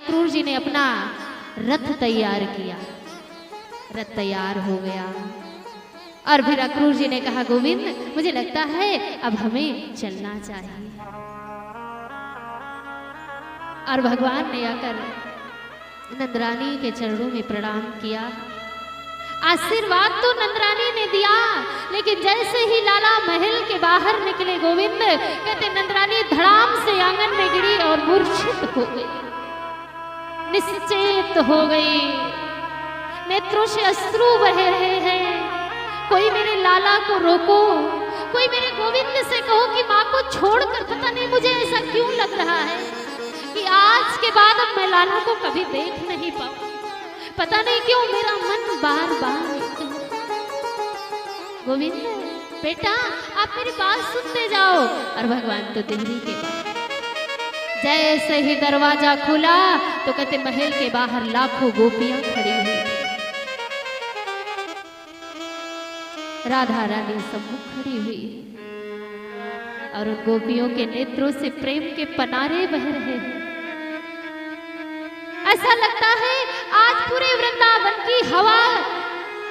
अक्रूर जी ने अपना रथ तैयार किया। रथ तैयार हो गया और फिर अक्रूर जी ने कहा, गोविंद मुझे लगता है अब हमें चलना चाहिए। और भगवान ने आकर नंदरानी के चरणों में प्रणाम किया। आशीर्वाद तो नंदरानी ने दिया, लेकिन जैसे ही लाला महल के बाहर निकले गोविंद, कहते नंदरानी धड़ाम से आंगन में गिरी और मूर्छित हो गई, निश्चेत हो गई, नेत्रों से अश्रु बह रहे हैं। कोई मेरे लाला को रोको, कोई मेरे गोविंद से कहो कि माँ को छोड़कर, पता नहीं मुझे ऐसा क्यों लग रहा है कि आज के बाद अब मैं लाला को कभी देख नहीं पाऊं। पता नहीं क्यों मेरा मन बार बार, गोविंद बेटा आप मेरी बात सुनते जाओ। और भगवान तो दिल्ली के बाहर, जैसे ही दरवाजा खुला तो कहते महल के बाहर लाखों गोपियां खड़ी हुई, राधा रानी सम्मुख खड़ी हुई और उन गोपियों के नेत्रों से प्रेम के पनारे बह रहे हैं। ऐसा लगता है आज पूरे वृंदावन की हवा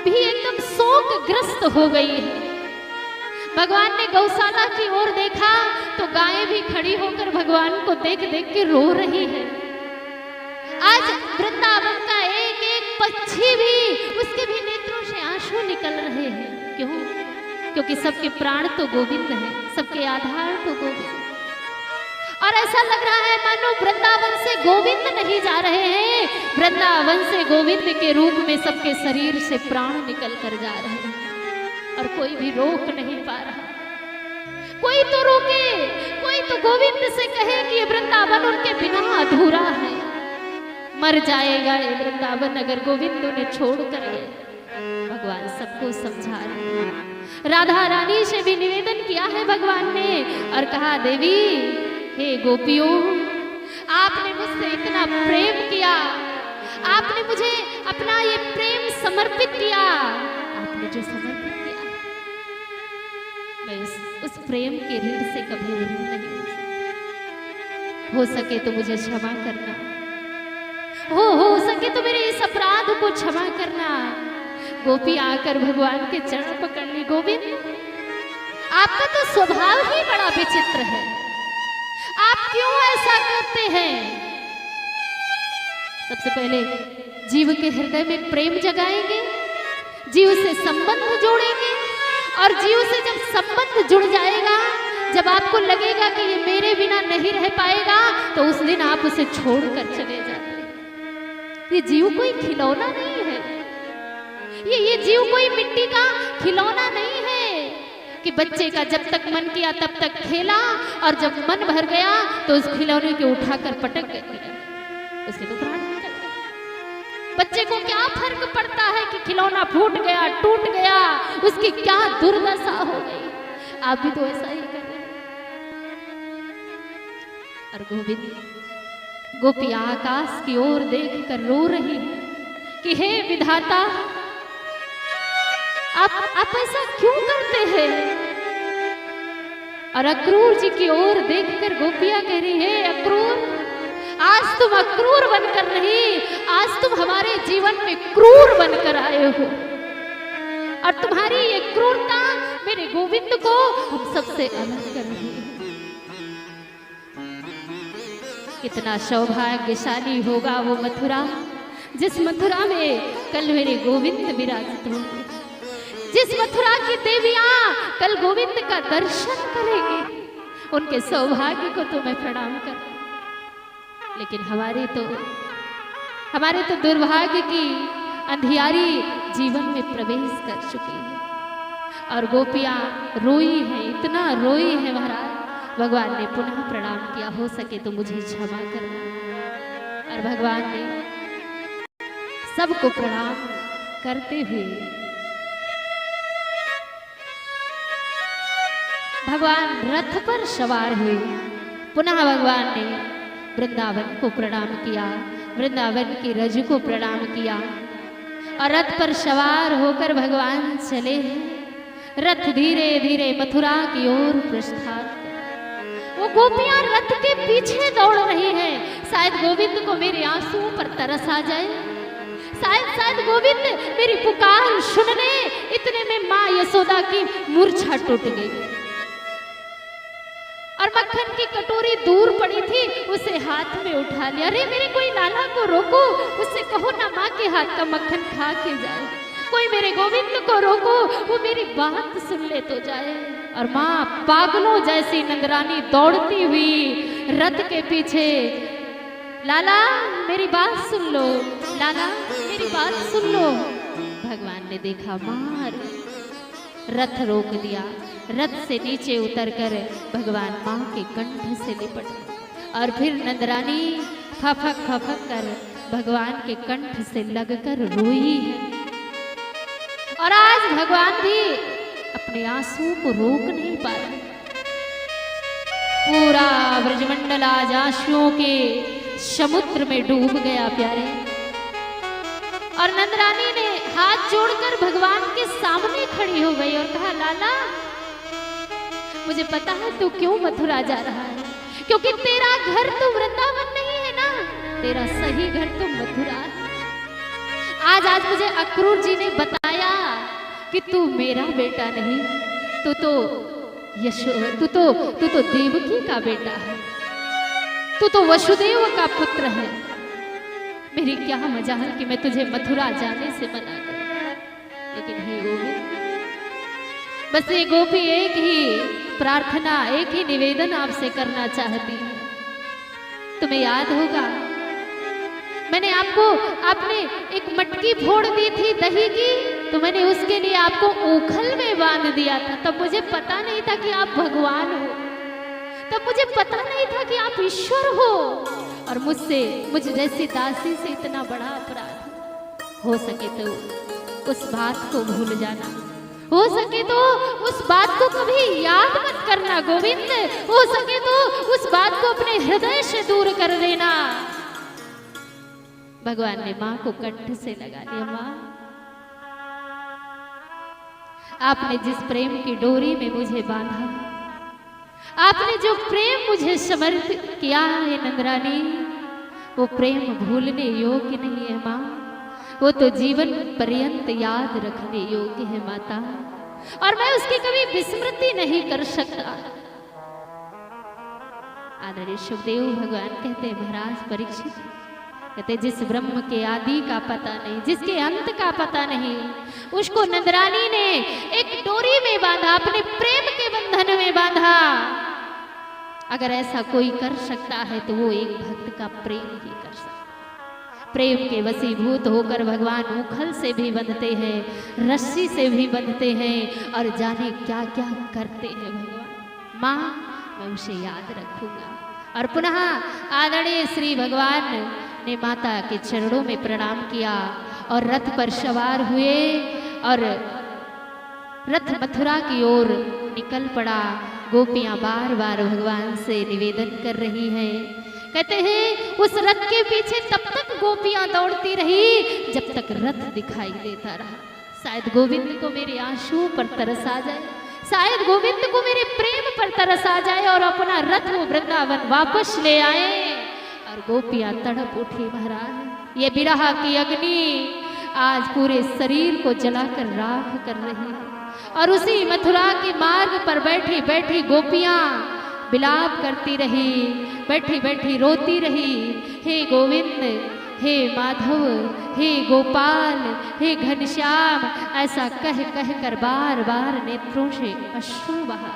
भी एकदम शोकग्रस्त हो गई है। भगवान ने गौशाला की ओर देखा तो गायें भी खड़ी होकर भगवान को देख देख के रो रही है। आज वृंदावन का एक एक पक्षी भी, उसके भी नेत्रों से आंसू निकल रहे हैं। क्यों? क्योंकि सबके प्राण तो गोविंद है, सबके आधार तो गोविंद। और ऐसा लग रहा है मानो वृंदावन से गोविंद नहीं जा रहे हैं, वृंदावन से गोविंद के रूप में सबके शरीर से प्राण निकल कर जा रहे हैं और कोई भी रोक नहीं पा रहा। कोई तो रोके, कोई तो गोविंद से कहे कि ये वृंदावन उनके बिना अधूरा है, मर जाएगा ये वृंदावन अगर गोविंद उन्हें छोड़ कर गए। भगवान सबको समझा रहे हैं। राधा रानी से भी निवेदन किया है भगवान ने और कहा, देवी हे गोपियों, आपने मुझसे इतना प्रेम किया, आपने मुझे अपना ये प्रेम समर्पित किया, आपने जो समर्पित किया मैं उस प्रेम के ऋण से कभी ऋण नहीं हो सकती। हो सके तो मुझे क्षमा करना, हो सके तो मेरे इस अपराध को क्षमा करना। गोपी आकर भगवान के चरण पकड़ ली। गोविंद आपका तो स्वभाव ही बड़ा विचित्र है, आप क्यों ऐसा करते हैं? सबसे पहले जीव के हृदय में प्रेम जगाएंगे, जीव से संबंध जोड़ेंगे और जीव से जब संबंध जुड़ जाएगा, जब आपको लगेगा कि ये मेरे बिना नहीं रह पाएगा, तो उस दिन आप उसे छोड़कर चले जाते हैं। ये जीव कोई खिलौना नहीं है, ये जीव कोई मिट्टी का खिलौना नहीं है कि बच्चे का जब तक मन किया तब तक खेला और जब मन भर गया तो उस खिलौने को उठाकर पटक दिया, उसके तो प्राण निकल गए। बच्चे को क्या फर्क पड़ता है कि खिलौना फूट गया, टूट गया, उसकी क्या दुर्दशा हो गई। आप भी तो ऐसा ही कर रहे हैं। और गोपी आकाश की ओर देखकर रो रही है कि हे विधाता, आप ऐसा क्यों करते हैं? और अक्रूर जी की ओर देखकर गोपियां कह रही है, अक्रूर आज तुम अक्रूर बनकर नहीं, आज तुम हमारे जीवन में क्रूर बनकर आए हो और तुम्हारी ये क्रूरता मेरे गोविंद को हम सबसे अलग कर रही है। कितना सौभाग्यशाली होगा वो मथुरा, जिस मथुरा में कल मेरे गोविंद विराजित होंगे, जिस मथुरा की देवियां कल गोविंद का दर्शन करेंगे। उनके सौभाग्य को तो मैं प्रणाम कर, लेकिन हमारे तो दुर्भाग्य की अंधियारी जीवन में प्रवेश कर चुकी है और गोपियां रोई हैं, इतना रोई है महाराज। भगवान ने पुनः प्रणाम किया, हो सके तो मुझे क्षमा करना। और भगवान ने सबको प्रणाम करते हुए भगवान रथ पर सवार हुए। पुनः भगवान ने वृंदावन को प्रणाम किया, वृंदावन की रज को प्रणाम किया और रथ पर सवार होकर भगवान चले। रथ धीरे धीरे मथुरा की ओर प्रस्थान। वो गोपियां रथ के पीछे दौड़ रही हैं। शायद गोविंद को मेरे आंसुओं पर तरस आ जाए, शायद गोविंद मेरी पुकार सुन ले। इतने में माँ यशोदा की मूर्छा टूट गई और मक्खन की कटोरी दूर पड़ी थी, उसे हाथ में उठा लिया। अरे मेरे कोई लाला को रोको, उससे कहो ना माँ के हाथ का मक्खन खा के जाए। कोई मेरे गोविंद को रोको, वो मेरी बात सुन ले तो जाए। और माँ पागलों जैसी नंदरानी दौड़ती हुई रथ के पीछे, लाला मेरी बात सुन लो, लाला मेरी बात सुन लो। भगवान ने देखा मार, रथ रोक दिया। रथ से नीचे उतरकर भगवान माँ के कंठ से लिपट और फिर नंदरानी फफक फफक कर भगवान के कंठ से लगकर रोई है। और आज भगवान भी अपने आंसुओं को रोक नहीं पा रहे। पूरा ब्रजमंडल आज आंसुओं के समुद्र में डूब गया प्यारे। और नंदरानी ने हाथ जोड़कर भगवान के सामने खड़ी हो गई और कहा, लाला मुझे पता है तू क्यों मथुरा जा रहा है, क्योंकि तेरा घर तो वृंदावन नहीं है ना, तेरा सही घर तो मथुरा है। आज मुझे अक्रूर जी ने बताया कि तू मेरा बेटा नहीं, तू तो देवकी का बेटा है, तू तो वसुदेव का पुत्र है। मेरी क्या मजाल कि मैं तुझे मथुरा जाने से मना कर। लेकिन हे गोविंद, बस ये गोपी एक ही प्रार्थना, एक ही निवेदन आपसे करना चाहती है। तुम्हें याद होगा मैंने आपने एक मटकी फोड़ दी थी दही की, तो मैंने उसके लिए आपको ओखल में बांध दिया था। तब मुझे पता नहीं था कि आप भगवान हो, तब मुझे पता नहीं था कि आप ईश्वर हो। और मुझ जैसी दासी से इतना बड़ा अपराध। हो सके तो उस बात को भूल जाना, हो सके तो उस बात को कभी याद मत करना गोविंद, हो सके तो उस बात को अपने हृदय से दूर कर देना। भगवान ने माँ को कंठ से लगा लिया। माँ, आपने जिस प्रेम की डोरी में मुझे बांधा, आपने जो प्रेम मुझे समर्पित किया है नंदरानी, वो प्रेम भूलने योग्य नहीं है माँ, वो तो जीवन पर्यंत याद रखने योग्य है माता, और मैं उसकी कभी विस्मृति नहीं कर सकता। आदरणीय सुखदेव भगवान कहते, महाराज परीक्षित कहते, जिस ब्रह्म के आदि का पता नहीं, जिसके अंत का पता नहीं, उसको नंदरानी ने एक डोरी में बांधा, अपने प्रेम के बंधन में बांधा। अगर ऐसा कोई कर सकता है तो वो एक भक्त का प्रेम ही कर सकता है। प्रेम के वशीभूत होकर भगवान उखल से भी बंधते हैं, रस्सी से भी बंधते हैं, और जाने क्या क्या करते हैं भगवान। माँ, मैं उसे याद रखूंगा। और पुनः आदरणीय श्री भगवान ने माता के चरणों में प्रणाम किया और रथ पर सवार हुए और रथ मथुरा की ओर निकल पड़ा। गोपियां बार बार भगवान से निवेदन कर रही हैं। कहते हैं उस रथ के पीछे तब तक गोपियां दौड़ती रही जब तक रथ दिखाई देता रहा। शायद गोविंद को मेरे आंसुओं पर तरस आ जाए, शायद गोविंद को मेरे प्रेम पर तरस आ जाए और अपना रथ वो वृंदावन वापस ले आए। और गोपियां तड़प उठी। महाराज, ये विरह की अग्नि आज पूरे शरीर को जलाकर राख कर रही है। और उसी मथुरा के मार्ग पर बैठी बैठी गोपियां विलाप करती रही, बैठी बैठी रोती रही। हे गोविंद, हे माधव, हे गोपाल, हे घनश्याम, ऐसा कह कह कर बार बार नेत्रों से अश्रु बहा।